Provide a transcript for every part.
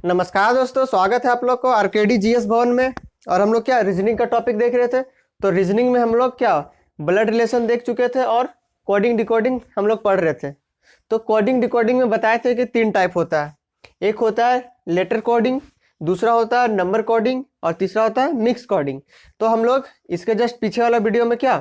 नमस्कार दोस्तों, स्वागत है आप लोग को आरकेडी जीएस भवन में। और हम लोग क्या रीजनिंग का टॉपिक देख रहे थे। तो रीजनिंग में हम लोग क्या ब्लड रिलेशन देख चुके थे और कोडिंग डिकोडिंग हम लोग पढ़ रहे थे। तो कोडिंग डिकोडिंग में बताए थे कि 3 टाइप होता है। एक होता है लेटर कोडिंग, दूसरा होता है नंबर कोडिंग और तीसरा होता है मिक्स कोडिंग। तो हम लोग इसके जस्ट पीछे वाला वीडियो में क्या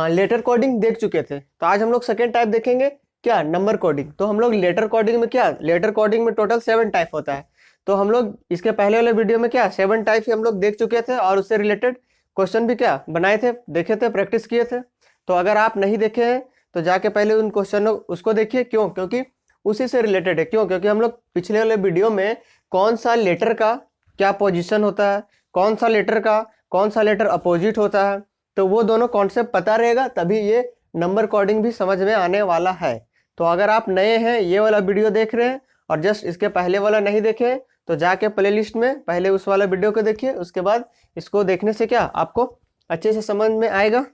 लेटर कोडिंग देख चुके थे। तो आज हम लोग सेकेंड टाइप देखेंगे, क्या नंबर कोडिंग। तो हम लोग लेटर कोडिंग में क्या लेटर कोडिंग में टोटल 7 टाइप होता है। तो हम लोग इसके पहले वाले वीडियो में क्या 7 टाइप ही हम लोग देख चुके थे और उससे रिलेटेड क्वेश्चन भी क्या बनाए थे, देखे थे, प्रैक्टिस किए थे। तो अगर आप नहीं देखे हैं तो जाके पहले उन क्वेश्चनों उसको देखिए। क्यों? क्योंकि उसी से रिलेटेड है। क्यों? क्योंकि हम लोग पिछले वाले वीडियो में कौन सा लेटर का क्या पोजिशन होता है, कौन सा लेटर अपोजिट होता है, तो वो दोनों कॉन्सेप्ट पता रहेगा तभी ये नंबर कोडिंग भी समझ में आने वाला है। तो अगर आप नए हैं, ये वाला वीडियो देख रहे हैं और जस्ट इसके पहले वाला नहीं देखे तो जाके प्लेलिस्ट में पहले उस वाला वीडियो को देखिए। उसके बाद इसको देखने से क्या आपको अच्छे से समझ में आएगा।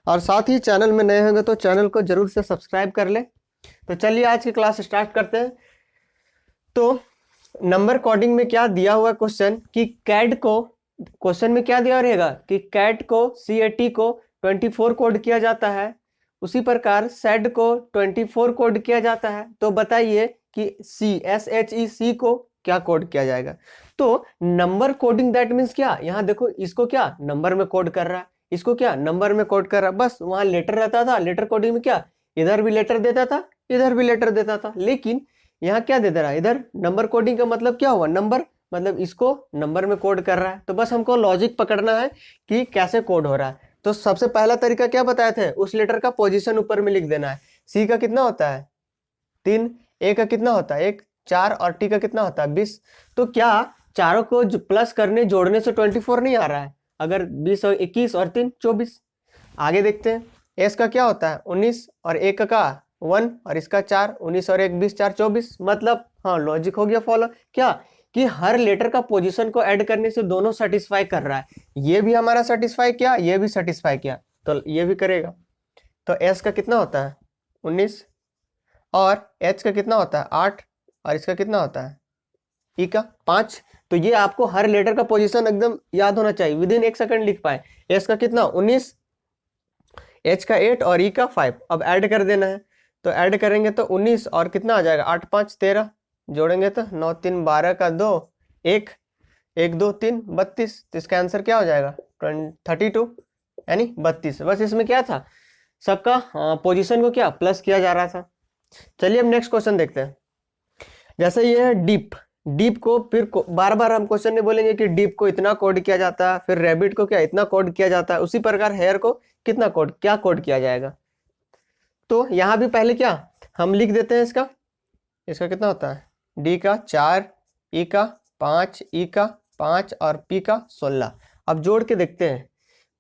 और साथ ही चैनल में नए होंगे तो चैनल को जरूर से सब्सक्राइब कर ले। तो चलिए आज की क्लास स्टार्ट करते हैं। तो नंबर कोडिंग में क्या दिया हुआ क्वेश्चन कि कैट को, क्वेश्चन में क्या दिया रहेगा कि कैट को CAT को 24 कोड किया जाता है, उसी प्रकार सेड को 24 कोड किया जाता है। तो बताइए कि SHEC को क्या कोड किया जाएगा। तो नंबर कोडिंग दैट मीन्स क्या, यहाँ देखो इसको क्या नंबर में कोड कर रहा है, इसको क्या नंबर में कोड कर रहा है। बस वहां लेटर रहता था, लेटर कोडिंग में क्या इधर भी लेटर देता था, इधर भी लेटर देता था। लेकिन यहाँ क्या दे रहा है, इधर नंबर कोडिंग का मतलब क्या हुआ, नंबर मतलब इसको नंबर में कोड कर रहा है। तो बस हमको लॉजिक पकड़ना है कि कैसे कोड हो रहा है। तो सबसे पहला तरीका क्या बताए थे, उस लेटर का पोजीशन ऊपर में लिख देना है। सी का कितना होता है 3, ए का कितना होता है 1, 4 और टी का कितना होता है 20। तो क्या चारों को प्लस करने जोड़ने से 24 नहीं आ रहा है? अगर 20 और 21 और 3 24। आगे देखते हैं, एस का क्या होता है 19 और ए का 1 और इसका 4, 19 और 1 20 4 24। मतलब हाँ लॉजिक हो गया फॉलो। क्या कि हर लेटर का पोजीशन को ऐड करने से दोनों सेटिस्फाई कर रहा है। ये भी हमारा सेटिस्फाई किया, ये भी सेटिस्फाई किया, तो ये भी करेगा। तो एस का कितना होता है 19 और एच का कितना होता है 8 और इसका कितना होता है ई का 5। तो ये आपको हर लेटर का पोजीशन एकदम याद होना चाहिए, विद इन 1 सेकंड लिख पाए। एस का कितना 19, एच का 8 और ई का 5। अब ऐड कर देना है। तो ऐड करेंगे तो 19 और कितना आ जाएगा 8 5 13, जोड़ेंगे तो 9 3 12 का 2 1 1 2 3 32। तो इसका आंसर क्या हो जाएगा 32 यानी 32। बस इसमें क्या था, सबका पोजीशन को क्या प्लस किया जा रहा था। चलिए अब नेक्स्ट क्वेश्चन देखते हैं। जैसे ये है डीप को फिर बार बार हम क्वेश्चन नहीं बोलेंगे कि डीप को इतना कोड किया जाता है, फिर रैबिट को क्या इतना कोड किया जाता है, उसी प्रकार हेयर को कितना कोड क्या कोड किया जाएगा। तो यहाँ भी पहले क्या हम लिख देते हैं इसका कितना होता है डी का 4, ई का 5, ई का 5 और पी का 16। अब जोड़ के देखते हैं,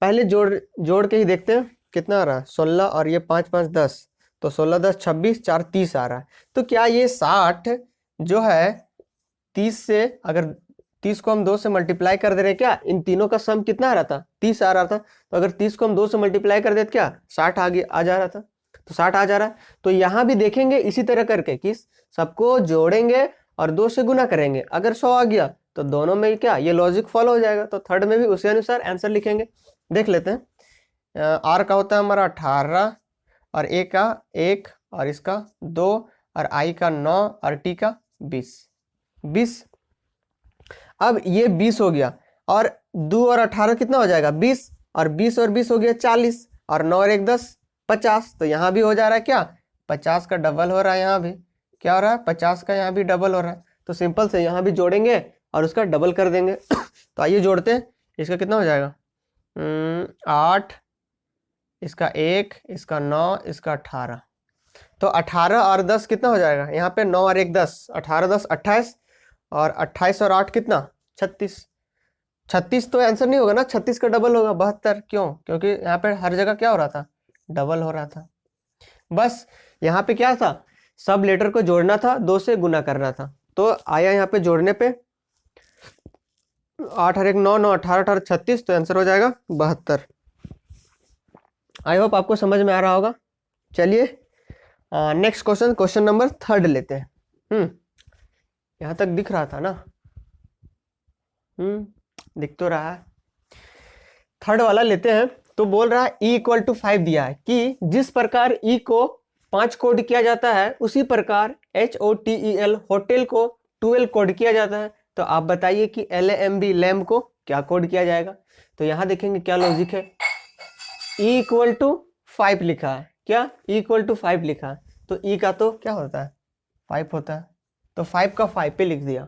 पहले जोड़ के ही देखते हैं कितना आ रहा है 16 और ये 5 5 10, तो 16 10 26 4 30 आ रहा है। तो क्या ये 60 जो है 30 से, अगर 30 को हम 2 से मल्टीप्लाई कर दे रहे क्या, इन तीनों का सम कितना आ रहा था 30 आ रहा था। तो अगर 30 को हम 2 से मल्टीप्लाई कर देते क्या 60 आगे आ जा रहा था, तो 60 आ जा रहा है। तो यहाँ भी देखेंगे इसी तरह करके कि सबको जोड़ेंगे और 2 से गुना करेंगे। अगर 100 आ गया तो दोनों में क्या ये लॉजिक फॉलो हो जाएगा। तो थर्ड में भी उसी अनुसार आंसर लिखेंगे। देख लेते हैं। आर का होता है हमारा 18 और ए का 1 और इसका 2 और आई का 9 और टी का 20। अब ये 20 हो गया और 2 और 18 कितना हो जाएगा 20 और 20 और 20 हो गया 40 और 9 और 1 10 50। तो यहाँ भी हो जा रहा है क्या 50 का डबल हो रहा है, यहाँ भी क्या हो रहा है 50 का यहाँ भी डबल हो रहा है। तो सिंपल से यहाँ भी जोड़ेंगे और उसका डबल कर देंगे। तो आइए जोड़ते हैं, इसका कितना हो जाएगा 8, इसका 1, इसका 9, इसका 18। तो 18 और 10 कितना हो जाएगा, यहाँ पे 9 और 1 10, 18 10 28 और 28 और 8 कितना 36। 36 तो आंसर नहीं होगा ना, 36 का डबल होगा 72। क्यों? क्योंकि यहाँ पे हर जगह क्या हो रहा था डबल हो रहा था। बस यहाँ पे क्या था सब लेटर को जोड़ना था, 2 से गुना करना था। तो आया यहाँ पे जोड़ने पे 8 और 1 9 9 18 18 36, तो आंसर हो जाएगा 72। आई होप आपको समझ में आ रहा होगा। चलिए नेक्स्ट क्वेश्चन नंबर 3 लेते हैं। यहाँ तक दिख रहा था ना, दिख तो रहा है। थर्ड वाला लेते हैं। तो बोल रहा है ई इक्वल टू 5 दिया है कि जिस प्रकार ई को 5 कोड किया जाता है उसी प्रकार HOTEL होटल को 12 कोड किया जाता है। तो आप बताइए कि LAMB लैम्ब को क्या कोड किया जाएगा। तो यहाँ देखेंगे क्या लॉजिक है। ई इक्वल टू 5 लिखा है, क्या ई इक्वल टू 5 लिखा है, तो ई का तो क्या होता है 5 होता है, तो 5 का 5 पे लिख दिया।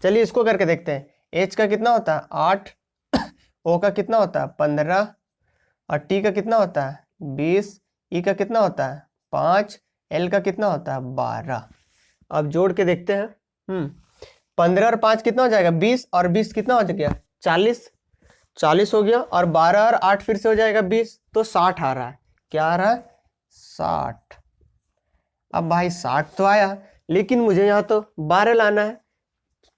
चलिए इसको करके देखते हैं। एच का कितना होता है 8, ओ का कितना होता है 15 और टी का कितना होता है 20, ई का कितना होता है 5, एल का कितना होता है 12। अब जोड़ के देखते हैं। 15 और 5 कितना हो जाएगा 20 और 20 कितना हो गया 40 हो गया, और 12 और 8 फिर से हो जाएगा 20, तो 60 आ रहा है। क्या आ रहा है 60। अब भाई 60 तो आया, लेकिन मुझे यहाँ तो 12 लाना है।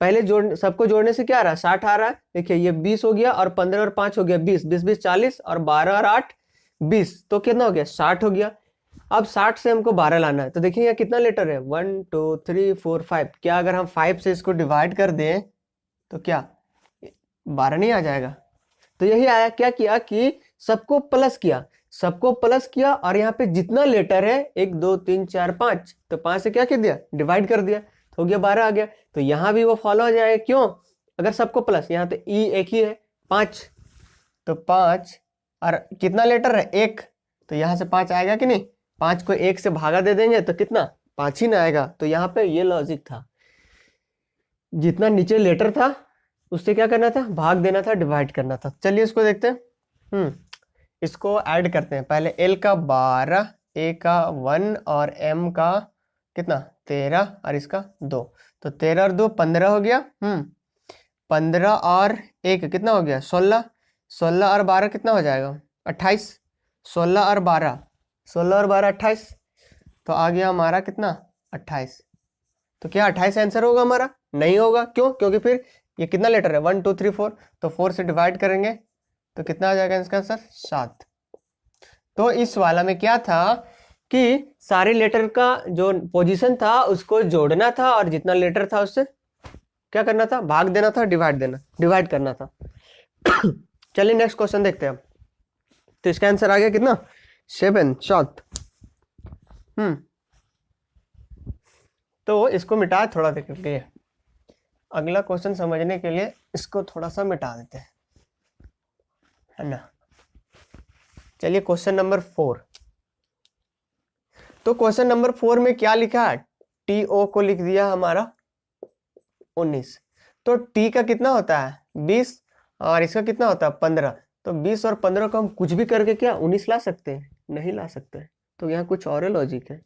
पहले सबको जोड़ने से क्या आ रहा है 60 आ रहा है। देखिए ये 20 हो गया और 15 और 5 हो गया 20, 20 20 40 और 12 और 8 20, तो कितना हो गया 60 हो गया। अब 60 से हमको 12 लाना है। तो देखिए यहाँ कितना लेटर है 1 2 3 4 5। क्या अगर हम 5 से इसको डिवाइड कर दें तो क्या 12 नहीं आ जाएगा। तो यही आया, क्या किया कि सबको प्लस किया और यहाँ पे जितना लेटर है 1 2 3 4 5, तो 5 से क्या कर दिया डिवाइड कर दिया, तो हो गया 12 आ गया। तो यहाँ भी वो फॉलो हो जाएगा, क्यों अगर सबको प्लस, यहाँ तो ई एक ही है 5, तो 5 और कितना लेटर है 1, तो यहाँ से 5 आएगा कि नहीं। 5 को 1 से भागा दे देंगे तो कितना 5 ही ना आएगा। तो यहाँ पे ये लॉजिक था, जितना नीचे लेटर था उससे क्या करना था भाग देना था, डिवाइड करना था। चलिए इसको देखते हैं। इसको ऐड करते हैं। पहले एल का 12, ए का 1 और एम का कितना 13 और इसका 2, तो 13 और 2 15 हो गया। 15 और 1 कितना हो गया 16, 16 और 12 कितना हो जाएगा 28, 16 और 12 28, तो आ गया हमारा कितना 28। तो क्या 28 आंसर होगा हमारा, नहीं होगा। क्यों, क्योंकि फिर ये कितना लेटर है 1 2 3 4, तो 4 से डिवाइड करेंगे तो कितना आ जाएगा इसका आंसर 7। तो इस वाला में क्या था कि सारे लेटर का जो पोजीशन था उसको जोड़ना था और जितना लेटर था उससे क्या करना था भाग देना था, डिवाइड करना था। चलिए नेक्स्ट क्वेश्चन देखते हैं। तो इसका आंसर आ गया कितना 7 7। तो इसको मिटा थोड़ा देख लिए, अगला क्वेश्चन समझने के लिए इसको थोड़ा सा मिटा देते हैं, है ना। चलिए क्वेश्चन नंबर 4। तो क्वेश्चन नंबर 4 में क्या लिखा है, TO को लिख दिया हमारा 19। तो T का कितना होता है 20 और इसका कितना होता है 15। तो 20 और 15 को हम कुछ भी करके क्या 19 ला सकते हैं, नहीं ला सकते। तो यहाँ कुछ और लॉजिक है।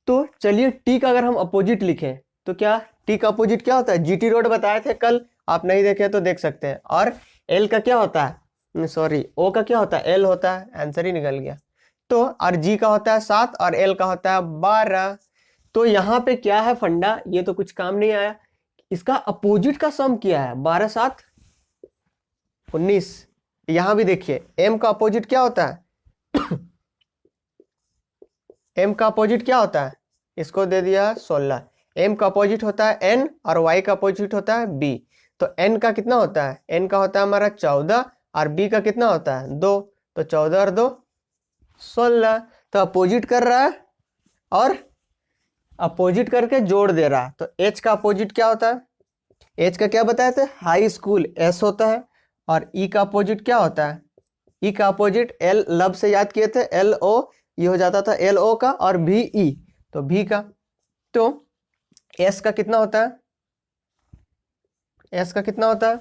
तो चलिए T का अगर हम अपोजिट लिखें तो क्या T का अपोजिट क्या होता है, GT रोड बताए थे कल, आप नहीं देखे तो देख सकते हैं। और L का क्या होता है, सॉरी O का क्या होता है L होता है, आंसर ही निकल गया। तो और G का होता है 7 और L का होता है 12। तो यहाँ पे क्या है फंडा, ये तो कुछ काम नहीं आया। इसका अपोजिट का सम किया है 12 7 19। यहां भी देखिए M का अपोजिट क्या होता है M का अपोजिट क्या होता है, इसको दे दिया 16। M का अपोजिट होता है N और Y का अपोजिट होता है B। तो N का कितना होता है, N का होता है हमारा 14 और B का कितना होता है 2, तो 14 और 2 16। तो अपोजिट कर रहा है और अपोजिट करके जोड़ दे रहा है। तो H का अपोजिट क्या होता है, H का क्या बताए थे हाई स्कूल S होता है, और E का अपोजिट क्या होता है, E का अपोजिट L लब से याद किए थे LO, ये हो जाता था LO का, और VE तो V का। तो S का कितना होता है, S का कितना होता है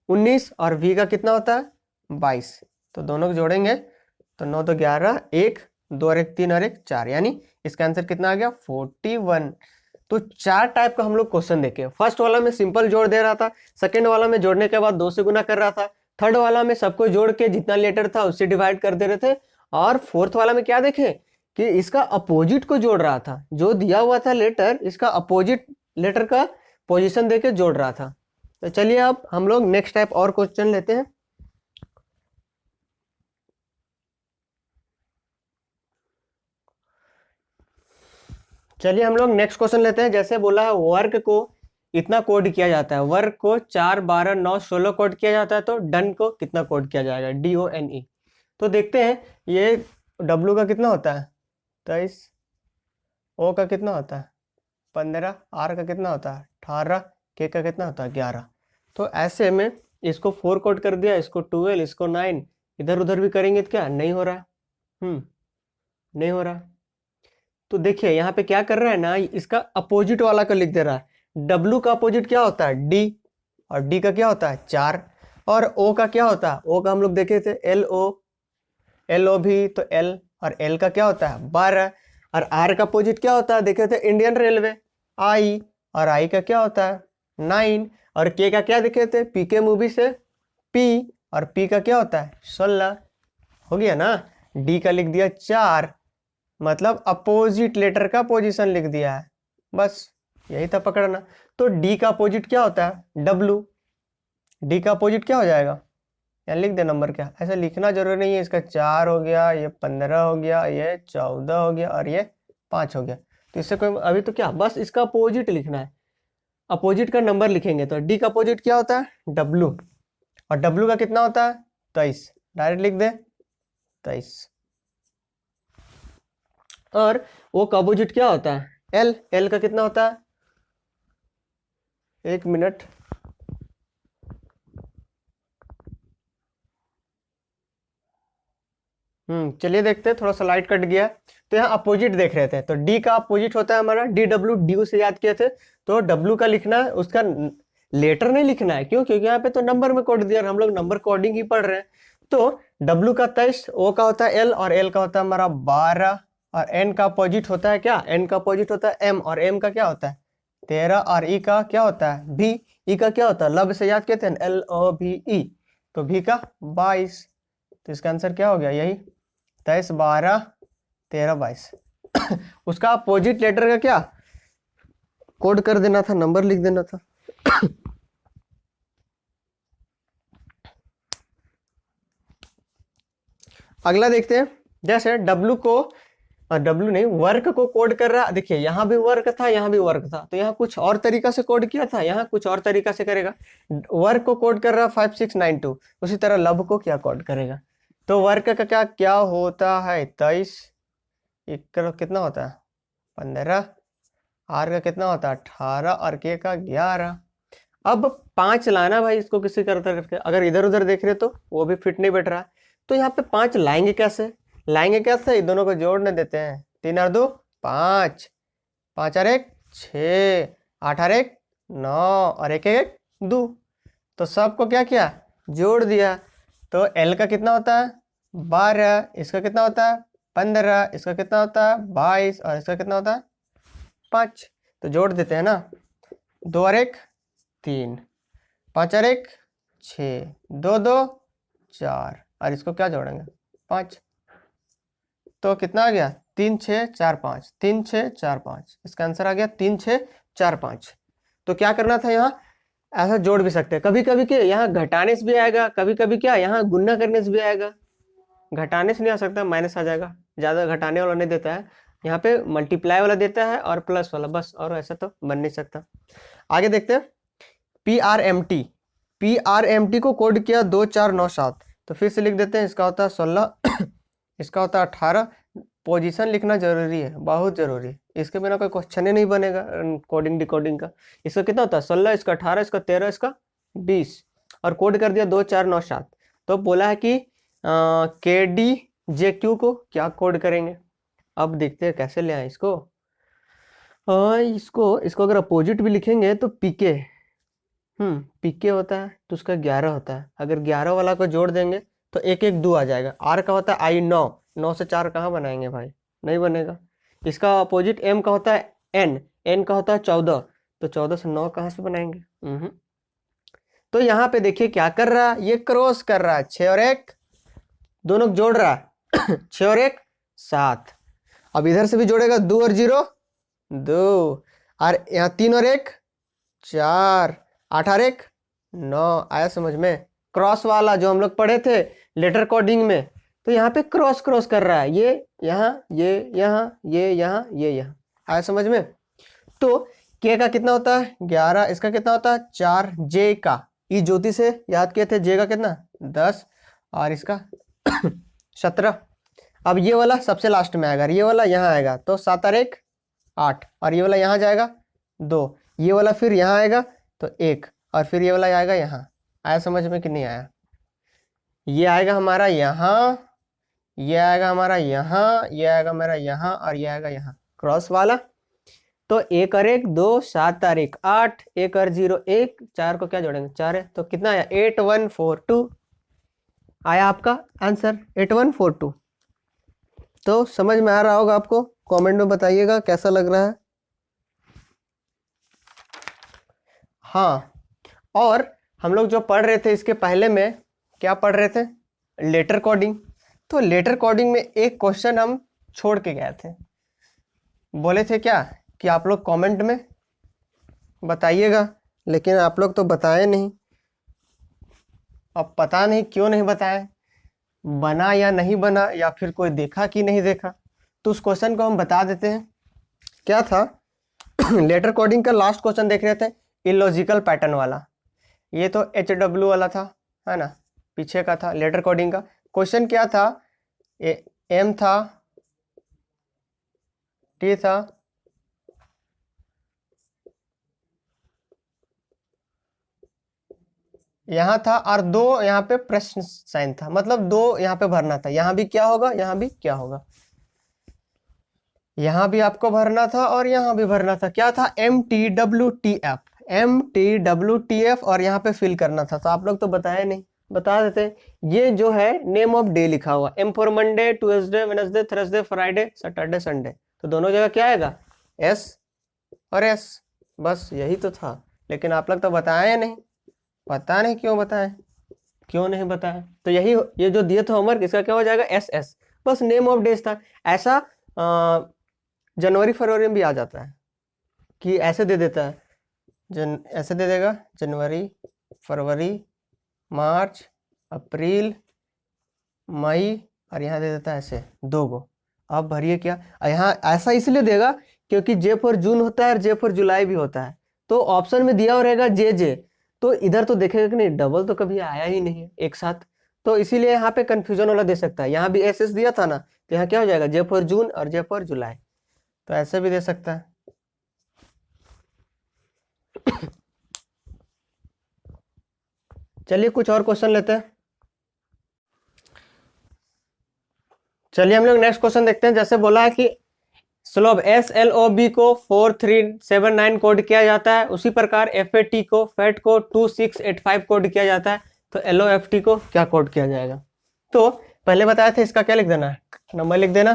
19 और V का कितना होता है 22। तो दोनों को जोड़ेंगे तो 9 तो 11, 1 2 और 1 3 और 1 4, यानी इसका आंसर कितना आ गया 41। तो 4 टाइप का हम लोग क्वेश्चन देखे। फर्स्ट वाला में सिंपल जोड़ दे रहा था, सेकंड वाला में जोड़ने के बाद 2 से गुना कर रहा था, थर्ड वाला में सबको जोड़ के जितना लेटर था उससे डिवाइड कर दे रहे थे, और फोर्थ वाला में क्या देखे कि इसका अपोजिट को जोड़ रहा था, जो दिया हुआ था लेटर इसका अपोजिट लेटर का पोजीशन देके जोड़ रहा था। तो चलिए अब हम लोग नेक्स्ट टाइप और क्वेश्चन लेते हैं। चलिए हम लोग नेक्स्ट क्वेश्चन लेते हैं। जैसे बोला है वर्क को इतना कोड किया जाता है। वर्क को 4, 12, 9, 16 कोड किया जाता है, तो डन को कितना कोड किया जाएगा, DONE। तो देखते हैं ये W का कितना होता है 23, O का कितना होता है 15, R का कितना होता है 18, K का कितना होता है 11। तो ऐसे में इसको 4 कोड कर दिया, इसको 12, इसको 9, इधर उधर भी करेंगे तो क्या नहीं हो रहा, नहीं हो रहा। तो देखिए यहाँ पे क्या कर रहा है ना, इसका अपोजिट वाला का लिख दे रहा है। W का अपोजिट क्या होता है D, और D का क्या होता है 4, और O का क्या होता है, O का हम लोग देखे थे LO भी, तो L, और L का क्या होता है 12, और R का अपोजिट क्या होता है देखे थे इंडियन रेलवे I, और I का क्या होता है 9, और K का क्या देखे थे PK मूवी से P, और P का क्या होता है 16। हो गया ना। D का लिख दिया 4, मतलब अपोजिट लेटर का पोजीशन लिख दिया है, बस यही था पकड़ना। तो D का अपोजिट क्या होता है W, D का अपोजिट क्या हो जाएगा, यहाँ लिख दे नंबर क्या, ऐसा लिखना जरूरी नहीं है। इसका 4 हो गया, ये 15 हो गया, ये 14 हो गया, और ये 5 हो गया। तो इससे कोई अभी तो क्या, बस इसका अपोजिट लिखना है, अपोजिट का नंबर लिखेंगे। तो D का अपोजिट क्या होता है W, और W का कितना होता है 23, डायरेक्ट लिख दे 23। और वो का अपोजिट क्या होता है L का कितना होता है, 1 मिनट, चलिए देखते हैं, थोड़ा सा लाइट कट गया। तो यहाँ अपोजिट देख रहे थे, तो D का अपोजिट होता है हमारा DW, DU से याद किए थे। तो W का लिखना है, उसका लेटर नहीं लिखना है, क्यों, क्योंकि यहाँ पे तो नंबर में कोड दिया, हम लोग नंबर कोडिंग ही पढ़ रहे हैं। तो W का 23, O का होता है L, और L का होता है हमारा 12, और N का अपोजिट होता है क्या, N का अपोजिट होता है M, और M का क्या होता है 13, और E का क्या होता है B, E का क्या होता है लब से याद कहते हैं LOVE, तो V का 22। तो इसका आंसर क्या हो गया, यही 23, 12, 13, 22। उसका अपोजिट लेटर का क्या कोड कर देना था, नंबर लिख देना था। अगला देखते हैं, जैसे W को, W नहीं, वर्क को कोड कर रहा। देखिए यहाँ भी वर्क था, यहाँ भी वर्क था, तो यहाँ कुछ और तरीका से कोड किया था, यहाँ कुछ और तरीका से करेगा। वर्क को कोड कर रहा 5692, उसी तरह लब को क्या कोड करेगा। तो वर्क का क्या होता है 23, कितना होता है 15, R का कितना होता है 18, और K का 11। अब 5 लाना भाई, इसको किसी करके, अगर इधर उधर देख रहे तो वो भी फिट नहीं बैठ रहा। तो यहाँ पे 5 लाएंगे कैसे, इन दोनों को जोड़ने देते हैं, 3 और 2 5, 5 और 1 6, 8 और 1 9, और 1 1 2। तो सबको क्या किया, जोड़ दिया। तो L का कितना होता है 12, इसका कितना होता है 15, इसका कितना होता है 22, और इसका कितना होता है 5। तो जोड़ देते हैं ना, 2 और 1 3, 5 और 1 6, 2 2 4, और इसको क्या जोड़ेंगे 5। तो कितना आ गया 3 6 4 5, 3 6 4 5, इसका आंसर आ गया 3 6 4 5। तो क्या करना था, यहाँ ऐसा जोड़ भी सकते हैं, कभी कभी क्या यहाँ घटाने से भी आएगा, कभी कभी क्या यहाँ गुना करने से भी आएगा। घटाने से नहीं आ सकता, माइनस आ जाएगा, ज्यादा घटाने वाला नहीं देता है, यहाँ पे मल्टीप्लाई वाला देता है और प्लस वाला, बस, और ऐसा तो बन नहीं सकता। आगे देखते हैं, PRMT को कोड किया 2 4 9 7। तो फिर से लिख देते हैं, इसका होता है 16, इसका होता है 18। पोजीशन लिखना जरूरी है, बहुत जरूरी है, इसके बिना कोई क्वेश्चन ही नहीं बनेगा कोडिंग डिकोडिंग का। इसका कितना होता है 16, इसका 18, इसका 13, इसका 20, और कोड कर दिया 2 4 9 7। तो बोला है कि KDJQ को क्या कोड करेंगे। अब देखते हैं कैसे ले आए इसको। इसको अगर अपोजिट भी लिखेंगे तो PK होता है, तो उसका 11 होता है। अगर 11 वाला को जोड़ देंगे तो 1 1 2 आ जाएगा। R का होता है I 9, 9 से 4 कहाँ बनाएंगे भाई, नहीं बनेगा। इसका अपोजिट M का होता है N का होता है 14, तो 14 से 9 कहाँ से बनाएंगे। तो यहाँ पे देखिए क्या कर रहा है, ये क्रॉस कर रहा है, 6 और 1 दोनों जोड़ रहा है 6 और 1 7। अब इधर से भी जोड़ेगा 2 और 0 2, और यहाँ 3 और 1 4, 8 और 1 9। आया समझ में, क्रॉस वाला जो हम लोग पढ़े थे लेटर कोडिंग में। तो यहाँ पे क्रॉस कर रहा है, ये यहाँ, ये यहाँ, ये यहाँ, ये यहाँ। आया समझ में। तो के का कितना होता है 11, इसका कितना होता है 4, जे का ई ज्योति से याद किए थे, जे का कितना 10 और इसका 17। अब ये वाला सबसे लास्ट में आएगा, ये वाला यहाँ आएगा तो 7 और 1 8, और ये वाला यहाँ जाएगा 2, ये वाला फिर यहाँ आएगा तो 1, और फिर ये वाला आएगा यहाँ। आया समझ में कि नहीं आया? ये आएगा हमारा यहाँ, ये आएगा हमारा यहाँ, ये आएगा मेरा यहाँ, और ये आएगा यहाँ क्रॉस वाला। तो 1 और 1 2, 7 और 1 8, 1 और 0 1, 4 को क्या जोड़ेंगे 4 है, तो कितना आया 8142 आया आपका आंसर 8142। तो समझ में आ रहा होगा आपको, कमेंट में बताइएगा कैसा लग रहा है। हाँ, और हम लोग जो पढ़ रहे थे इसके पहले में क्या पढ़ रहे थे, लेटर कोडिंग। तो लेटर कोडिंग में एक क्वेश्चन हम छोड़ के गए थे, बोले थे क्या कि आप लोग कमेंट में बताइएगा, लेकिन आप लोग तो बताए नहीं। अब पता नहीं क्यों नहीं बताए, बना या नहीं बना, या फिर कोई देखा कि नहीं देखा। तो उस क्वेश्चन को हम बता देते हैं। क्या था लेटर कोडिंग का लास्ट क्वेश्चन देख रहे थे, इलॉजिकल पैटर्न वाला। ये तो HW वाला था, है ना, पीछे का था लेटर कोडिंग का। क्वेश्चन क्या था, M था, T था, यहाँ था, और 2 यहाँ पे प्रश्न साइन था, मतलब 2 यहाँ पे भरना था। यहाँ भी क्या होगा, यहाँ भी क्या होगा, यहाँ भी आपको भरना था और यहाँ भी भरना था। क्या था MTWTF, MTWTF, और यहाँ पे फिल करना था। तो आप लोग तो बताए नहीं, बता देते। ये जो है नेम ऑफ डे लिखा हुआ, M for Monday, Tuesday, Wednesday, Thursday, Friday, Saturday, Sunday. तो दोनों जगह क्या आएगा S और S, बस यही तो था। लेकिन आप लोग तो बताए नहीं, पता नहीं क्यों बताए, क्यों नहीं बताए। तो यही ये जो दिए थे होमवर्क, इसका क्या हो जाएगा SS, बस नेम ऑफ डेज था। ऐसा जनवरी फरवरी में भी आ जाता है कि ऐसे दे देता है, ऐसे दे देगा जनवरी, फरवरी, मार्च, अप्रैल, मई, और यहाँ दे देता है ऐसे 2 गो। अब भरिए क्या, यहाँ ऐसा इसलिए देगा क्योंकि J फॉर जून होता है और J फॉर जुलाई भी होता है। तो ऑप्शन में दिया रहेगा JJ, तो इधर तो देखेगा कि नहीं, डबल तो कभी आया ही नहीं है एक साथ, तो इसीलिए यहाँ पे कंफ्यूजन वाला दे सकता है। यहाँ भी SS दिया था ना, तो यहाँ क्या हो जाएगा J फॉर जून और J फॉर जुलाई, तो ऐसे भी दे सकता है। चलिए कुछ और क्वेश्चन लेते हैं। चलिए हम लोग नेक्स्ट क्वेश्चन देखते हैं। जैसे बोला है कि स्लोब SLOB को 4379 कोड किया जाता है, उसी प्रकार FAT को, FAT को 2685 कोड किया जाता है, तो LOFT को क्या कोड किया जाएगा। तो पहले बताया था, इसका क्या लिख देना है, नंबर लिख देना।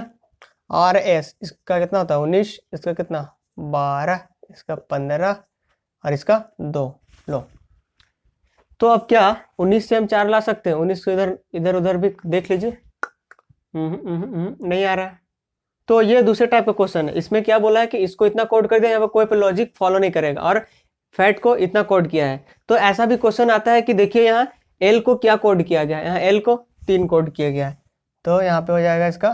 RS इसका कितना होता है 19, इसका कितना 12, इसका 15 और इसका 2। लो, तो अब क्या 19 से हम 4 ला सकते हैं, 19 को इधर इधर उधर भी देख लीजिए। नहीं आ रहा है। तो ये दूसरे टाइप का क्वेश्चन है। इसमें क्या बोला है कि इसको इतना कोड कर दिया, यहाँ पर कोई पे लॉजिक फॉलो नहीं करेगा, और फैट को इतना कोड किया है। तो ऐसा भी क्वेश्चन आता है कि देखिए यहाँ L को क्या कोड किया गया है, यहाँ L को 3 कोड किया गया है, तो यहाँ पे हो जाएगा इसका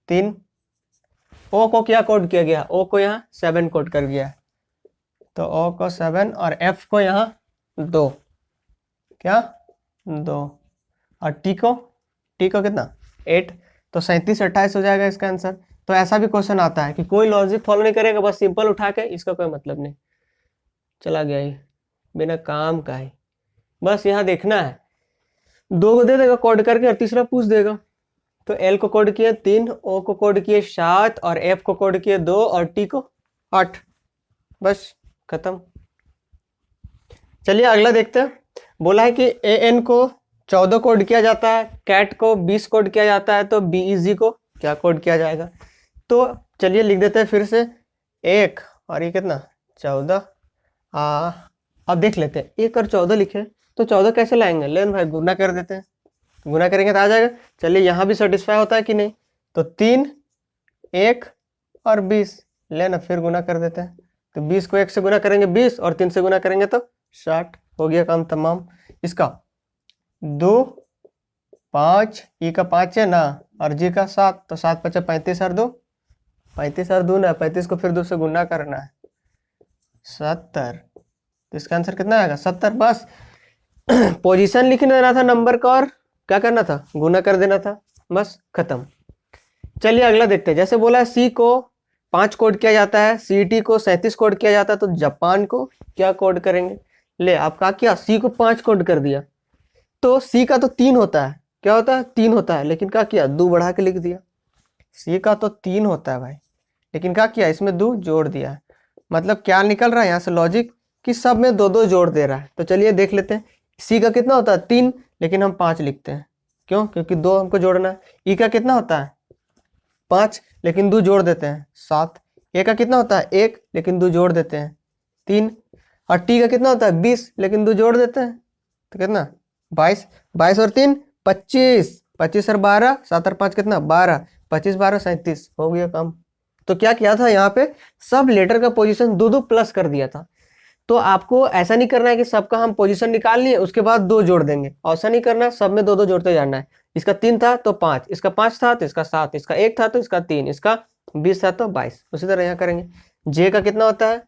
3। O को क्या कोड किया गया, O को यहाँ 7 कोड कर गया है, तो O को 7, और F को यहाँ 2, क्या 2, और T को कितना 8, तो 37 28 हो जाएगा इसका आंसर। तो ऐसा भी क्वेश्चन आता है कि कोई लॉजिक फॉलो नहीं करेगा, बस सिंपल उठा के, इसका कोई मतलब नहीं, चला गया ही बिना काम का ही। बस यहाँ देखना है, 2 को दे देगा कोड करके और तीसरा पूछ देगा। तो L को कोड किए 3, O को कोड किए 7, और F को कोड किए 2, और T को 8, बस खत्म। चलिए अगला देखते हैं। बोला है कि AN को 14 कोड किया जाता है, कैट को 20 कोड किया जाता है, तो BEG को क्या कोड किया जाएगा। तो चलिए लिख देते हैं फिर से 1, और ये कितना 14। अब देख लेते हैं, 1 और 14 लिखे, तो 14 कैसे लाएंगे, लेन भाई गुना कर देते हैं, गुना करेंगे तो आ जाएगा। चलिए यहाँ भी सेटिस्फाई होता है कि नहीं, तो 3, 1 और 20, लेना फिर गुना कर देते हैं। तो 20 को 1 से गुना करेंगे 20, और 3 से गुना करेंगे तो 60, हो गया काम तमाम। इसका 2, 5, ई का 5 है ना, और जी का 7, तो 7 5 35 और 2 35 और 2 ना 35 को फिर 2 से गुना करना है, 70। तो इसका आंसर कितना आएगा? 70। बस पोजीशन लिख देना था नंबर का और क्या करना था? गुना कर देना था, बस खत्म। चलिए अगला देखते हैं। जैसे बोला है सी को 5 कोड किया जाता है, सीईटी को 37 कोड किया जाता है, तो जापान को क्या कोड करेंगे? ले आपका क्या, सी को 5 कोड कर दिया, तो सी का तो 3 होता है। क्या होता है? 3 होता है, लेकिन क्या किया? 2 बढ़ा के लिख दिया। सी का तो 3 होता है भाई, लेकिन क्या किया? इसमें 2 जोड़ दिया है। मतलब क्या निकल रहा है यहाँ से लॉजिक कि सब में 2 2 जोड़ दे रहा है। तो चलिए देख लेते हैं। सी का कितना होता है? 3, लेकिन हम 5 लिखते हैं। क्यों? क्योंकि 2 हमको जोड़ना है। ई का कितना होता है? 5, लेकिन 2 जोड़ देते हैं, 7। ए का कितना होता है? 1, लेकिन 2 जोड़ देते हैं, 3। और टी का कितना होता है? 20, लेकिन 2 जोड़ देते हैं, तो कितना? 22। 22 और 3 25, 25 और 12, 7 और 5 कितना? 12, 25 12 37, हो गया काम। तो क्या किया था यहाँ पे? सब लेटर का पोजीशन 2 2 प्लस कर दिया था। तो आपको ऐसा नहीं करना है कि सबका हम पोजीशन निकाल लिए उसके बाद 2 जोड़ देंगे, ऐसा नहीं करना, सब में 2 2 जोड़ते जाना है। इसका 3 था तो 5, इसका 5 था तो इसका 7, इसका 1 था तो इसका 3, इसका 20 था तो 22। उसी तरह यहाँ करेंगे। जे का कितना होता है?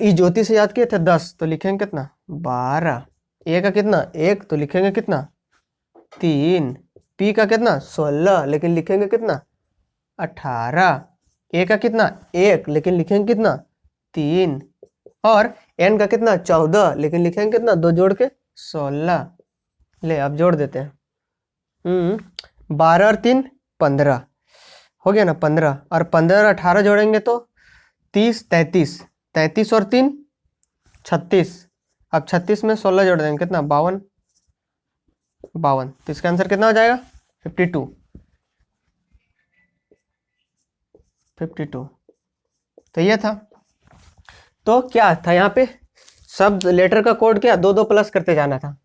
ई ज्योति से याद किए थे 10, तो लिखेंगे कितना? 12। ए का कितना? 1, तो लिखेंगे कितना? 3। पी का कितना? 16, लेकिन लिखेंगे कितना? 18। ए का कितना? 1, लेकिन लिखेंगे कितना? 3। और एन का कितना? 14, लेकिन लिखेंगे कितना? 2 जोड़ के 16। ले अब जोड़ देते हैं। 12 और 3 15, हो गया ना 15। और 15 और 18 जोड़ेंगे तो 30 33, 33 और 3 36। अब 36 में 16 जोड़ देंगे, कितना? 52। 52, तो इसका आंसर कितना हो जाएगा? 52। 52। तो ये था। तो क्या था यहाँ पे? सब लेटर का कोड क्या? 2 2 प्लस करते जाना था।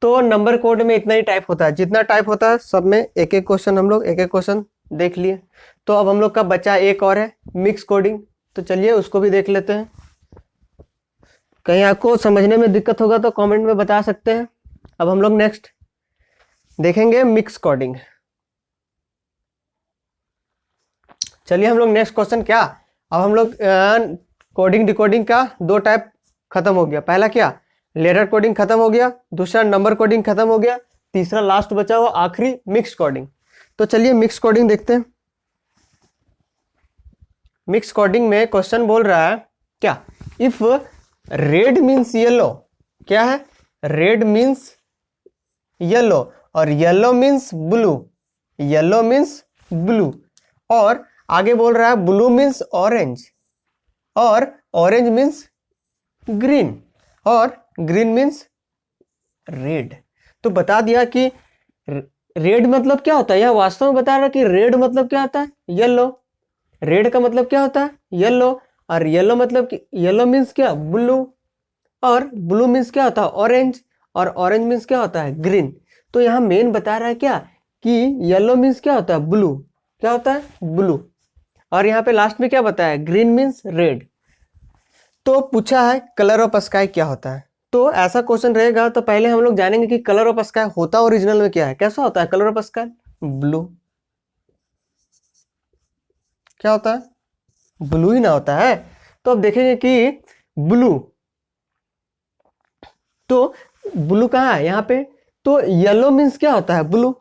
तो नंबर कोड में इतना ही टाइप होता है, जितना टाइप होता है सब में एक एक क्वेश्चन, हम लोग एक एक क्वेश्चन देख लिए। तो अब हम लोग का बचा एक और है, मिक्स कोडिंग। तो चलिए उसको भी देख लेते हैं। कहीं आपको समझने में दिक्कत होगा तो कमेंट में बता सकते हैं। अब हम लोग नेक्स्ट देखेंगे मिक्स कोडिंग। चलिए हम लोग नेक्स्ट क्वेश्चन क्या, अब हम लोग कोडिंग डिकोडिंग का 2 टाइप खत्म हो गया। पहला क्या? लेटर कोडिंग खत्म हो गया, दूसरा नंबर कोडिंग खत्म हो गया, तीसरा लास्ट बचा हुआ आखिरी मिक्स कोडिंग। तो चलिए मिक्स कोडिंग देखते हैं। मिक्स कोडिंग में क्वेश्चन बोल रहा है क्या? इफ रेड मीन्स येलो, क्या है? रेड मीन्स येलो और yellow means blue, yellow means blue, और आगे बोल रहा है ब्लू मीन्स ऑरेंज, और ऑरेंज मीन्स ग्रीन, और ग्रीन मीन्स रेड। तो बता दिया कि रेड मतलब क्या होता है। यह वास्तव में बता रहा है कि रेड मतलब क्या होता है? येलो। रेड का मतलब क्या होता है? येलो। और येलो मतलब येलो मीन्स क्या? ब्लू। और ब्लू मीन्स क्या होता है? ऑरेंज। और ऑरेंज मीन्स क्या होता है? ग्रीन। तो यहाँ मेन बता रहा है क्या कि येलो मीन्स क्या होता है? ब्लू। क्या होता है? ब्लू। और यहाँ पे लास्ट में क्या बताया? Green means red. तो पूछा है कलर ऑफ स्काई क्या होता है। तो ऐसा क्वेश्चन रहेगा तो पहले हम लोग जानेंगे कि कलर ऑफ स्काई होता ओरिजिनल में क्या है। कैसा होता है कलर ऑफ स्काई? ब्लू। क्या होता है? ब्लू ही ना होता है। तो अब देखेंगे कि ब्लू, तो ब्लू कहाँ है यहाँ पे? तो येलो मीन्स क्या होता है? ब्लू।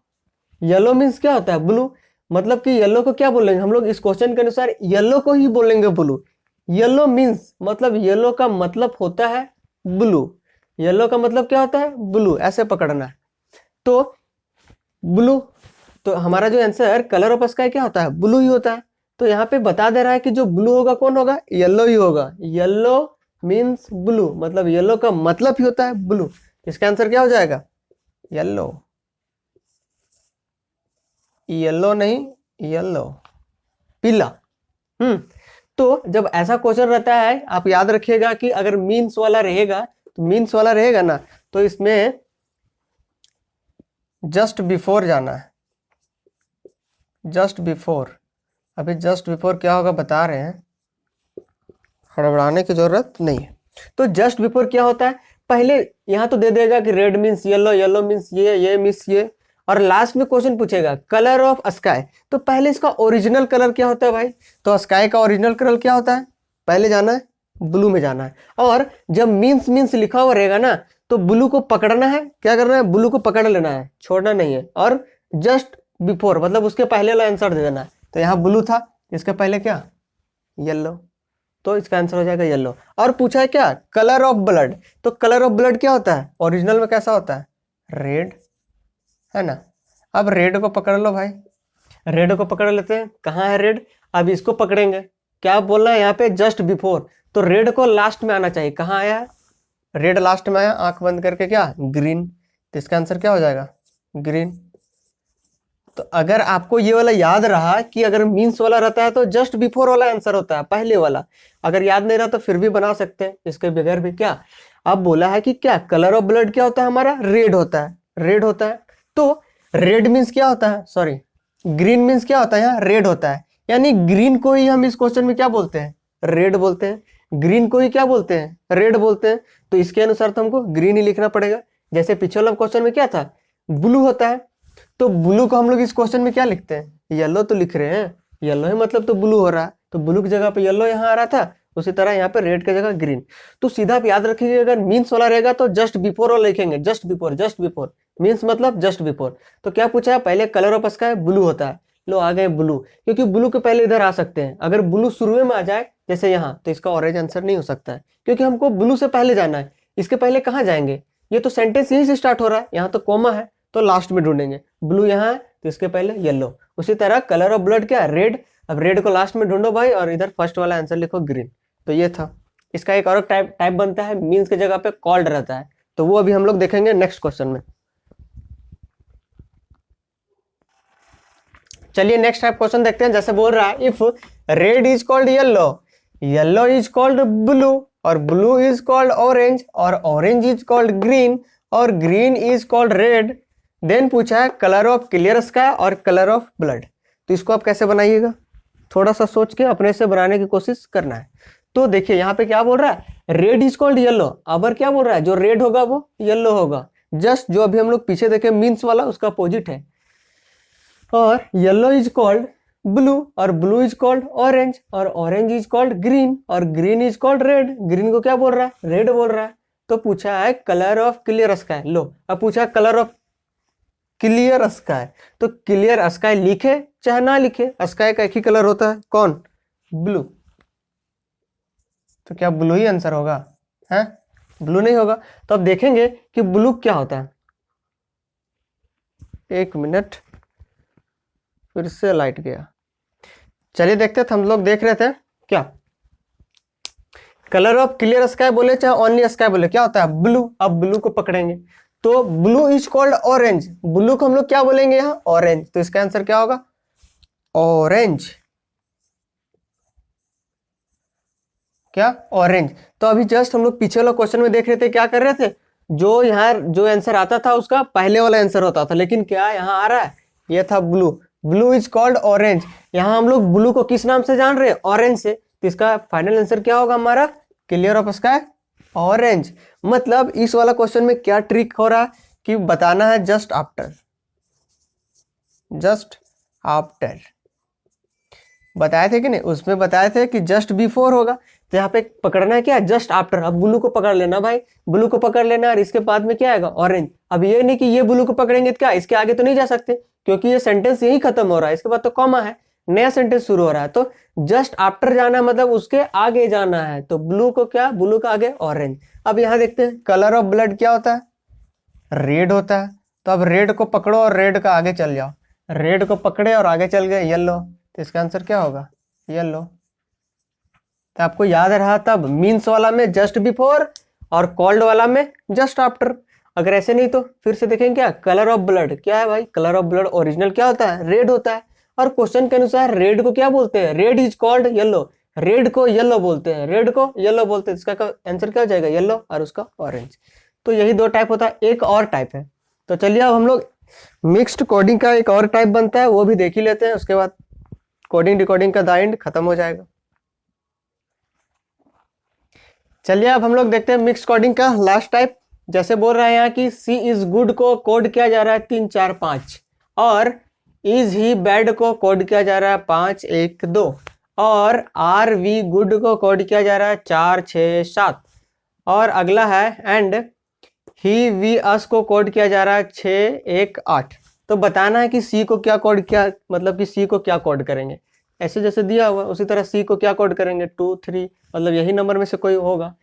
येलो मीन्स क्या होता है? ब्लू। मतलब कि येलो को क्या बोलेंगे हम लोग? इस क्वेश्चन के अनुसार येलो को ही बोलेंगे ब्लू। येलो मीन्स मतलब येलो का मतलब होता है ब्लू। येलो का मतलब क्या होता है? ब्लू। ऐसे पकड़ना है। तो ब्लू, तो हमारा जो आंसर कलर ऑफ स्काई क्या होता है? ब्लू ही होता है। तो यहाँ पे बता दे रहा है कि जो ब्लू होगा कौन होगा? येलो ही होगा। येलो मीन्स ब्लू, मतलब येलो का मतलब ही होता है ब्लू। इसका आंसर क्या हो जाएगा? येलो। येलो नहीं, येलो, पीला। तो जब ऐसा क्वेश्चन रहता है आप याद रखिएगा कि अगर मीन्स वाला रहेगा, तो मीन्स वाला रहेगा ना, तो इसमें जस्ट बिफोर जाना है। जस्ट बिफोर, अभी जस्ट बिफोर क्या होगा बता रहे हैं, हड़बड़ाने की जरूरत नहीं है। तो जस्ट बिफोर क्या होता है? पहले यहाँ तो दे देगा कि red means yellow, yellow means ये मीन्स ये, और लास्ट में क्वेश्चन पूछेगा कलर ऑफ स्काई। तो पहले इसका ओरिजिनल कलर क्या होता है भाई? तो स्काई का ओरिजिनल कलर क्या होता है? पहले जाना है ब्लू में जाना है। और जब मीन्स मीन्स लिखा हुआ रहेगा ना तो ब्लू को पकड़ना है, क्या करना है, ब्लू को पकड़ लेना है, छोड़ना नहीं है। और जस्ट बिफोर मतलब उसके पहले वाला आंसर दे देना है। तो यहाँ ब्लू था, इसके पहले क्या, येलो, तो इसका आंसर हो जाएगा येलो। और पूछा है क्या, कलर ऑफ ब्लड, तो कलर ऑफ ब्लड क्या होता है, ओरिजिनल में कैसा होता है, रेड, है ना। अब रेड को पकड़ लो भाई, रेड को पकड़ लेते हैं, कहाँ है रेड, अब इसको पकड़ेंगे, क्या बोलना है यहाँ पे, जस्ट बिफोर, तो रेड को लास्ट में आना चाहिए, कहाँ आया है, रेड लास्ट में आया, आंख बंद करके क्या, ग्रीन, तो इसका आंसर क्या हो जाएगा, ग्रीन। तो अगर आपको ये वाला याद रहा कि अगर मीन्स वाला रहता है तो जस्ट बिफोर वाला आंसर होता है, पहले वाला। अगर याद नहीं रहा तो फिर भी बना सकते हैं इसके बगैर भी। क्या अब बोला है कि क्या कलर ऑफ ब्लड क्या होता है हमारा, रेड होता है, रेड होता है। तो रेड मीन्स क्या होता है, सॉरी ग्रीन मीन्स क्या होता है, यहाँ रेड होता है। यानी ग्रीन को ही हम इस क्वेश्चन में क्या बोलते हैं, रेड बोलते हैं, ग्रीन को ही क्या बोलते हैं, रेड बोलते हैं। तो इसके अनुसार तो हमको ग्रीन ही लिखना पड़ेगा। जैसे पिछले वाला क्वेश्चन में क्या था, ब्लू होता है, तो ब्लू को हम लोग इस क्वेश्चन में क्या लिखते हैं, येलो तो लिख रहे हैं, येलो है मतलब तो ब्लू हो रहा है, तो ब्लू की जगह पे येलो यहाँ आ रहा था, उसी तरह यहाँ पे रेड की जगह ग्रीन। तो सीधा आप याद रखिए, अगर मीन्स वाला रहेगा तो जस्ट बिफोर वाला लिखेंगे, just before, just before, means मतलब जस्ट बिफोर। तो क्या पूछा है, पहले कलर ऑफ स्काई ब्लू होता है, लो आ गए ब्लू, क्योंकि ब्लू के पहले इधर आ सकते हैं। अगर ब्लू शुरू में आ जाए जैसे यहाँ, तो इसका ऑरेंज आंसर नहीं हो सकता है, क्योंकि हमको ब्लू से पहले जाना है। इसके पहले कहाँ जाएंगे, ये तो सेंटेंस यहीं से स्टार्ट हो रहा है, यहाँ तो कॉमा है, तो लास्ट में ढूंढेंगे। ब्लू यहाँ है तो इसके पहले येलो। उसी तरह कलर ऑफ ब्लड क्या है, रेड, अब रेड को लास्ट में ढूंढो भाई, और इधर फर्स्ट वाला आंसर लिखो ग्रीन। तो ये था। इसका एक और टाइप बनता है, मीन्स की जगह पे कॉल्ड रहता है, तो वो अभी हम लोग देखेंगे नेक्स्ट क्वेश्चन में। चलिए नेक्स्ट टाइप क्वेश्चन देखते हैं। जैसे बोल रहा है, if red is called yellow, yellow is called blue, और ब्लू इज कॉल्ड ऑरेंज, और ऑरेंज इज कॉल्ड ग्रीन, और green is called red, then पूछा है कलर ऑफ क्लियर स्काई और कलर ऑफ ब्लड। तो इसको आप कैसे बनाइएगा, थोड़ा सा सोच के अपने से बनाने की कोशिश करना है। तो देखिए यहाँ पे क्या बोल रहा है, रेड इज कॉल्ड येलो, अब क्या बोल रहा है, जो रेड होगा वो येलो होगा, जस्ट जो अभी हम लोग पीछे देखे मीन्स वाला उसका अपोजिट है। और येलो इज कॉल्ड ब्लू, और ब्लू इज कॉल्ड ऑरेंज, और ऑरेंज इज कॉल्ड ग्रीन, और green is called red, green को क्या बोल रहा है, रेड बोल रहा है। तो पूछा है कलर ऑफ क्लियर स्काई, लो अब पूछा है कलर ऑफ क्लियर स्काई, तो क्लियर स्काई लिखे चाहे ना लिखे, स्काई का एक ही कलर होता है, कौन, ब्लू। तो क्या ब्लू ही आंसर होगा, है ब्लू नहीं होगा। तो अब देखेंगे कि ब्लू क्या होता है। एक मिनट, फिर से लाइट गया। चलिए देखते थे, हम लोग देख रहे थे क्या, कलर ऑफ क्लियर स्काई बोले चाहे ओनली स्काई बोले, क्या होता है ब्लू। अब ब्लू को पकड़ेंगे, तो blue is called orange, blue को हम लोग क्या बोलेंगे यहाँ, ऑरेंज। तो इसका आंसर क्या होगा, ऑरेंज, क्या ऑरेंज। तो अभी जस्ट हम लोग पीछे वाला क्वेश्चन में देख रहे थे, क्या कर रहे थे, जो यहाँ जो आंसर आता था उसका पहले वाला आंसर होता था, लेकिन क्या यहाँ आ रहा है, ये था blue, blue is called orange. यहाँ हम लोग ब्लू को किस नाम से जान रहे हैं, ऑरेंज से। तो इसका फाइनल आंसर क्या होगा हमारा, क्लियर ऑफ स्काई ऑरेंज। मतलब इस वाला क्वेश्चन में क्या ट्रिक हो रहा है कि बताना है जस्ट आफ्टर, जस्ट आफ्टर बताए थे कि नहीं, उसमें बताए थे कि जस्ट बिफोर होगा, तो यहाँ पे पकड़ना है क्या, जस्ट आफ्टर। अब ब्लू को पकड़ लेना भाई, ब्लू को पकड़ लेना, और इसके बाद में क्या आएगा, ऑरेंज। अब ये नहीं कि ये ब्लू को पकड़ेंगे तो क्या इसके आगे तो नहीं जा सकते, क्योंकि ये सेंटेंस यही खत्म हो रहा है, इसके बाद तो कॉमा है, नया सेंटेंस शुरू हो रहा है। तो जस्ट आफ्टर जाना मतलब उसके आगे जाना है, तो ब्लू को क्या, ब्लू का आगे ऑरेंज। अब यहाँ देखते हैं कलर ऑफ ब्लड क्या होता है, रेड होता है। तो अब रेड को पकड़ो और रेड का आगे चल जाओ, रेड को पकड़े और आगे चल गए येलो, तो इसका आंसर क्या होगा, येलो। तो आपको याद रहा तब मीन्स वाला में जस्ट बिफोर और कॉल्ड वाला में जस्ट आफ्टर। अगर ऐसे नहीं तो फिर से देखेंगे क्या, कलर ऑफ ब्लड क्या है भाई, कलर ऑफ ब्लड ओरिजिनल क्या होता है, रेड होता है। और क्वेश्चन के अनुसार रेड को क्या बोलते हैं, red is called yellow, red को येलो बोलते हैं, रेड को येलो बोलते हैं। इसका आंसर क्या हो जाएगा, येलो, और उसका ऑरेंज। तो यही दो टाइप होता है, एक और टाइप है। तो चलिए अब हम लोग मिक्स्ड कोडिंग का एक और टाइप बनता है, वो भी देख ही लेते हैं, उसके बाद कोडिंग डिकोडिंग का द एंड खत्म हो जाएगा। चलिए अब हम लोग देखते हैं मिक्स कोडिंग का लास्ट टाइप। जैसे बोल रहा है यहाँ कि सी इज गुड को कोड किया जा रहा है 3 4 5, और इज ही बैड को कोड किया जा रहा है 5 1 2। और आर वी गुड को कोड किया जा रहा है 4 6 7। और अगला है एंड ही वी अस को कोड किया जा रहा है 6 1 8। तो बताना है कि सी को क्या कोड किया, मतलब कि सी को क्या कोड करेंगे। ऐसे जैसे दिया हुआ उसी तरह सी को क्या कोड करेंगे 2 3, मतलब यही नंबर में से कोई होगा,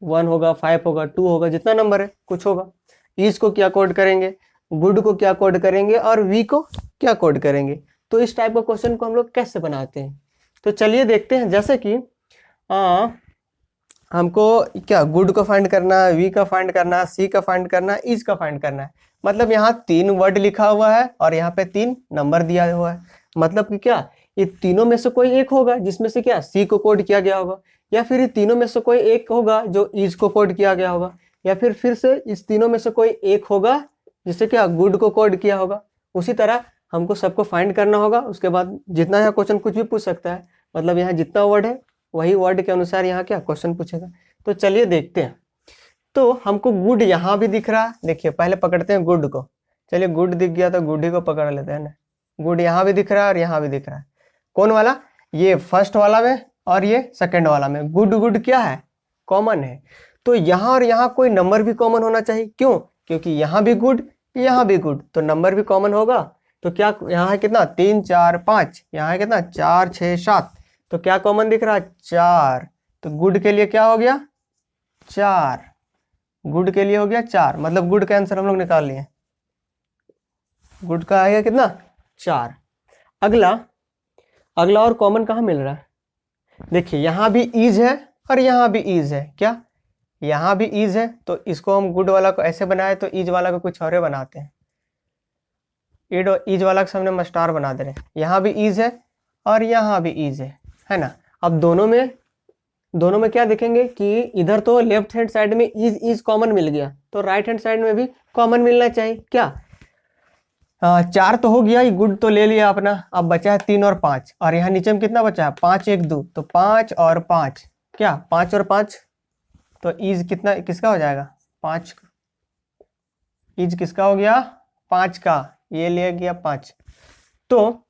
1 होगा 5 होगा 2 होगा, जितना नंबर है कुछ होगा। ईज को क्या कोड करेंगे, गुड को क्या कोड करेंगे और वी को क्या कोड करेंगे। तो इस टाइप का क्वेश्चन को हम लोग कैसे बनाते हैं, तो चलिए देखते हैं। जैसे कि हमको क्या गुड को फाइंड करना है, वी का फाइंड करना है, सी का फाइंड करना है, ईज का फाइंड करना है। मतलब यहाँ 3 वर्ड लिखा हुआ है और यहाँ पे 3 नंबर दिया हुआ है। मतलब कि क्या ये तीनों में से कोई एक होगा जिसमें से क्या सी को कोड किया गया होगा, या फिर ये तीनों में से कोई एक होगा जो ईज को कोड किया गया होगा, या फिर से इस तीनों में से कोई एक होगा जिससे क्या गुड को कोड किया होगा। उसी तरह हमको सबको फाइंड करना होगा। उसके बाद जितना यहाँ क्वेश्चन कुछ भी पूछ सकता है, मतलब यहाँ जितना वर्ड है वही वर्ड के अनुसार यहाँ क्या क्वेश्चन पूछेगा। तो चलिए देखते हैं। तो हमको गुड यहाँ भी दिख रहा है, देखिए पहले पकड़ते हैं गुड को। चलिए गुड दिख गया तो गुड ही को पकड़ लेते हैं ना। गुड यहाँ भी दिख रहा है और यहाँ भी दिख रहा है। कौन वाला, ये फर्स्ट वाला में और ये सेकंड वाला में। गुड गुड क्या है, कॉमन है। तो यहाँ और यहाँ कोई नंबर भी कॉमन होना चाहिए। क्यों, क्योंकि यहाँ भी गुड यहाँ भी गुड, तो नंबर भी कॉमन होगा। तो क्या यहाँ है कितना 3 4 5, यहाँ है कितना 4 6 7, तो क्या कॉमन दिख रहा है 4। तो गुड के लिए क्या हो गया 4, गुड के लिए हो गया 4, मतलब गुड का आंसर हम लोग निकाल लिए। गुड का आएगा कितना 4। अगला और कॉमन कहाँ मिल रहा है, देखिए यहाँ भी ईज है और यहाँ भी ईज है। क्या यहाँ भी ईज है, तो इसको हम गुड वाला को ऐसे बनाए तो ईज वाला को कुछ और बनाते हैं। ईज वाला के सामने हम स्टार बना दे रहे हैं। यहाँ भी ईज है और यहाँ भी ईज है ना। अब दोनों में क्या देखेंगे कि इधर तो लेफ्ट हैंड साइड में ईज कॉमन मिल गया, तो राइट हैंड साइड में भी कॉमन मिलना चाहिए। क्या 4 तो हो गया, ये गुड तो ले लिया अपना। अब बचा है 3 और 5, और यहाँ नीचे में कितना बचा है 5 1 2, तो 5 और 5 क्या 5 और 5, तो ईज कितना किसका हो जाएगा 5, ईज किसका हो गया 5 का, ये ले गया 5। तो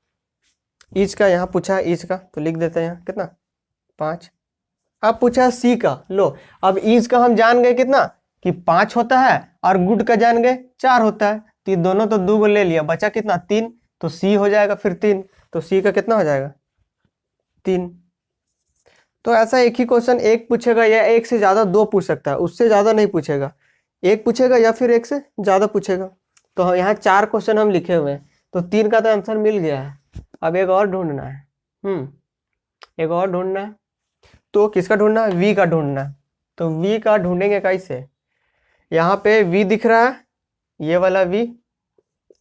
ईज का यहाँ पूछा है ईज का, तो लिख देते हैं यहाँ कितना 5। अब पूछा है सी का, लो अब ईज का हम जान गए कितना कि 5 होता है और गुड का जान गए 4 होता है। तो दोनों तो 2 ले लिया, बचा कितना 3, तो सी हो जाएगा फिर 3। तो सी का कितना हो जाएगा 3। तो ऐसा एक ही क्वेश्चन एक पूछेगा या एक से ज्यादा 2 पूछ सकता है, उससे ज्यादा नहीं पूछेगा। एक पूछेगा या फिर एक से ज्यादा पूछेगा। तो यहाँ 4 क्वेश्चन हम लिखे हुए हैं, तो 3 का तो आंसर मिल गया है। अब एक और ढूंढना है, एक और ढूंढना है। तो किसका ढूंढना है, वी का ढूंढना है। तो वी का ढूंढेंगे कैसे, यहाँ पे वी दिख रहा है, ये वाला वी,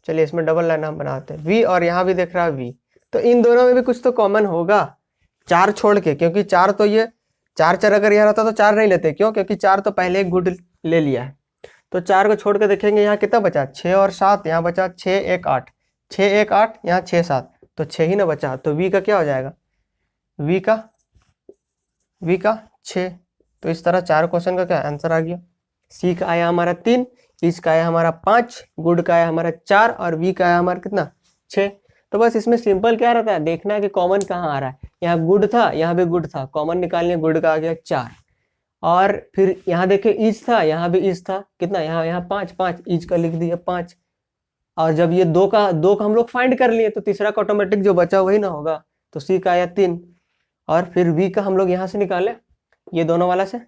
चलिए इसमें डबल लाइन हम बनाते हैं वी, और यहाँ भी दिख रहा है वी। तो इन दोनों में भी कुछ तो कॉमन होगा 4 छोड़ के, क्योंकि 4 तो ये 4 अगर यहाँ रहता तो 4 नहीं लेते। क्यों, क्योंकि 4 तो पहले एक गुड ले लिया है। तो 4 को छोड़ के देखेंगे यहाँ कितना बचा 6 और 7, यहाँ बचा 6 1 8, 6 1 8, यहाँ 6 7, तो 6 ही ना बचा। तो वी का क्या हो जाएगा, वी का 6। तो इस तरह 4 क्वेश्चन का क्या आंसर आ गया। सी का आया हमारा 3, ईज का आया हमारा 5, गुड का आया हमारा 4 और वी का आया हमारा कितना 6। तो बस इसमें सिंपल क्या रहता है, देखना है कि कॉमन कहाँ आ रहा है। यहाँ गुड था, यहाँ भी गुड था, कॉमन निकालने गुड का आ गया 4। और फिर यहाँ देखिए ईज था, यहाँ भी ईज था, कितना यहाँ 5 5, ईज का लिख दिया 5। और जब ये 2 का हम लोग फाइंड कर लिए, तो तीसरा का ऑटोमेटिक जो बचा वही ना होगा। तो सी का आया 3, और फिर वी का हम लोग यहाँ से निकाले, ये दोनों वाला से।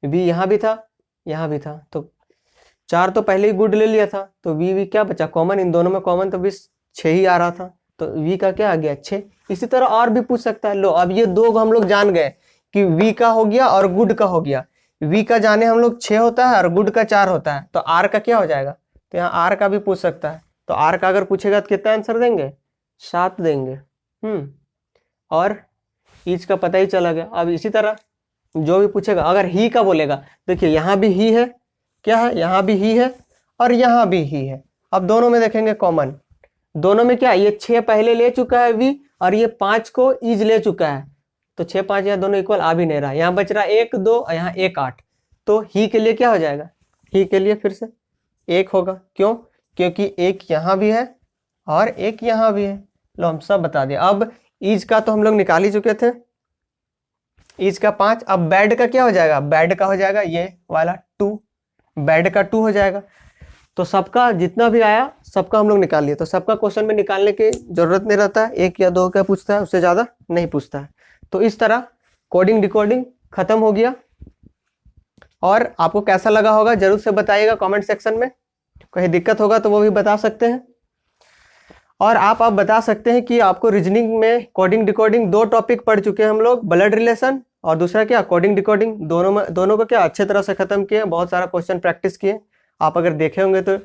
वी यहाँ भी था, यहाँ भी था, तो 4 तो पहले ही गुड ले लिया था, तो वी क्या बचा कॉमन, इन दोनों में कॉमन तो 6 ही आ रहा था। तो वी का क्या आ गया 6। इसी तरह और भी पूछ सकता है। लो अब ये 2 हम लोग जान गए कि वी का हो गया और गुड का हो गया। वी का जाने हम लोग 6 होता है और गुड का 4 होता है, तो आर का क्या हो जाएगा। तो यहाँ आर का भी पूछ सकता है। तो आर का अगर पूछेगा तो कितना आंसर देंगे 7 देंगे। और ईच का पता ही चला गया। अब इसी तरह जो भी पूछेगा, अगर ही का बोलेगा, देखिए यहाँ भी ही है, क्या है यहाँ भी ही है और यहाँ भी ही है। अब दोनों में देखेंगे कॉमन, दोनों में क्या ये 6 पहले ले चुका है वी, और ये 5 को ईज ले चुका है। तो 6 5 यहाँ दोनों इक्वल आ भी नहीं रहा, यहाँ बच रहा 1 2, यहाँ 1 8। तो ही के लिए क्या हो जाएगा, ही के लिए फिर से 1 होगा। क्यों, क्योंकि 1 यहाँ भी है और 1 यहाँ भी है। लो हम सब बता दिया। अब ईज का तो हम लोग निकाल ही चुके थे, ईच का 5। अब बेड का क्या हो जाएगा, बेड का हो जाएगा ये वाला 2, बेड का 2 हो जाएगा। तो सबका जितना भी आया सबका हम लोग निकाल लिए। तो सबका क्वेश्चन में निकालने की जरूरत नहीं रहता है, 1 या 2 का पूछता है, उससे ज़्यादा नहीं पूछता है। तो इस तरह कोडिंग डिकोडिंग खत्म हो गया। और आपको कैसा लगा होगा जरूर से बताइएगा कमेंट सेक्शन में, कहीं दिक्कत होगा तो वो भी बता सकते हैं। और आप बता सकते हैं कि आपको रीजनिंग में कोडिंग डिकोडिंग 2 टॉपिक पढ़ चुके हैं हम लोग, ब्लड रिलेशन और दूसरा क्या कोडिंग डिकोडिंग, दोनों को क्या अच्छे तरह से खत्म किए, बहुत सारा क्वेश्चन प्रैक्टिस किए। आप अगर देखे होंगे तो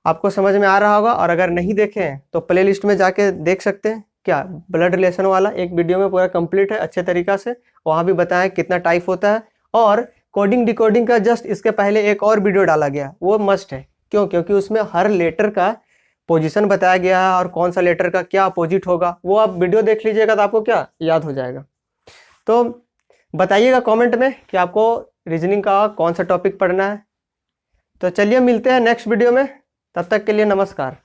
आपको समझ में आ रहा होगा, और अगर नहीं देखे हैं तो प्ले लिस्ट में जाके देख सकते हैं। क्या ब्लड रिलेशन वाला एक वीडियो में पूरा कंप्लीट है अच्छे तरीका से, वहाँ भी बताया कितना टाइप होता है। और कोडिंग डिकोडिंग का जस्ट इसके पहले एक और वीडियो डाला गया, वो मस्ट है। क्यों? क्योंकि उसमें हर लेटर का पोजीशन बताया गया है और कौन सा लेटर का क्या अपोजिट होगा, वो आप वीडियो देख लीजिएगा तो आपको क्या याद हो जाएगा। तो बताइएगा कमेंट में कि आपको रीजनिंग का कौन सा टॉपिक पढ़ना है। तो चलिए मिलते हैं नेक्स्ट वीडियो में, तब तक के लिए नमस्कार।